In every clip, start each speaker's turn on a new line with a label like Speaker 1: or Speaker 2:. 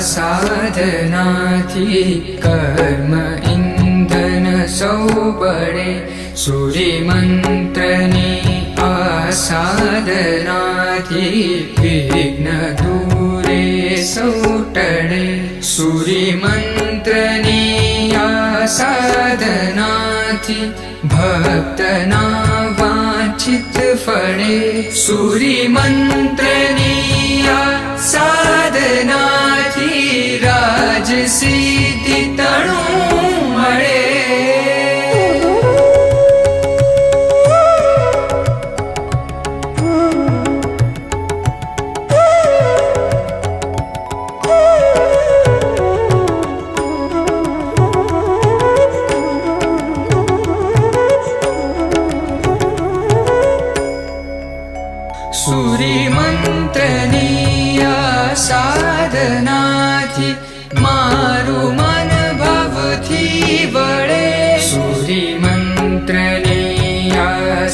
Speaker 1: साधनाथी कर्म इंधन सौ बळे सूर्य मंत्रनी साधनाथी विघ्न दूरे सौ टळे सूर्य मंत्रनी साधनाथी भक्तना वांछित फळे सूर्य मंत्रनी साधनाथी राज सिद्धि तणु मळे सूर्य मंत्रनी साधनाथी मारू मन भवथी बळे सूर्य मंत्रनी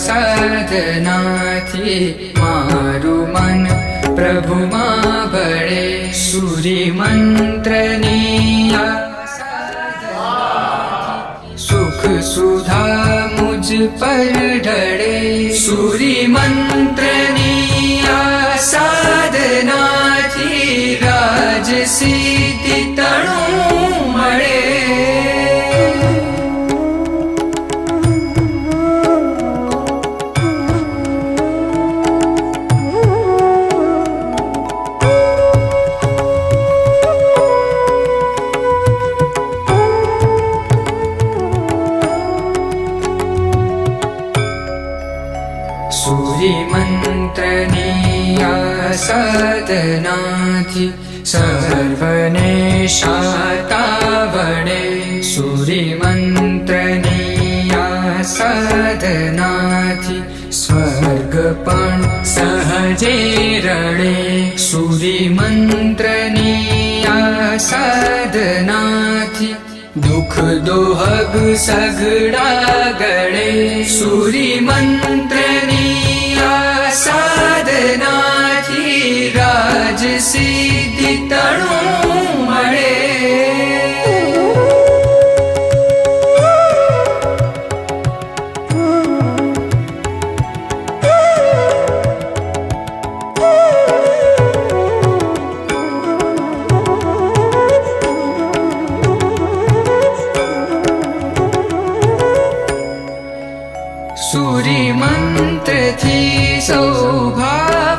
Speaker 1: साधनाथी मारू मन प्रभु मां बळे सूर्य मंत्रनी सुख सुधा मुझ पर ढळे सूर्य मंत्रनी साधनाथी राज सिद्धि तणु मळे सूर्य मंत्रनी साधनाथी सर्वने शातावळे सूर्य मंत्रनी साधनाथी स्वर्ग पण सहजे रळे सूर्य मंत्रनी साधनाथी दुख दोहग सगड़ा गळे सूर्य मंत्रनी साधनाथी राज सिद्धि तणु मळे सूर्य मंत्र थी सौभावुकोनो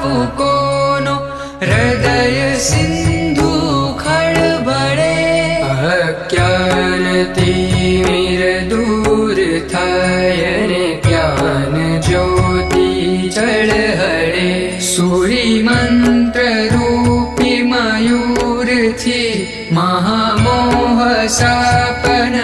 Speaker 1: हृदय सिंधु खळबळे अज्ञान तिमिर दूर थाय ने ज्ञान ज्योति जळहळे सूर्य मंत्र रूपी मयूर थी महामोह सापन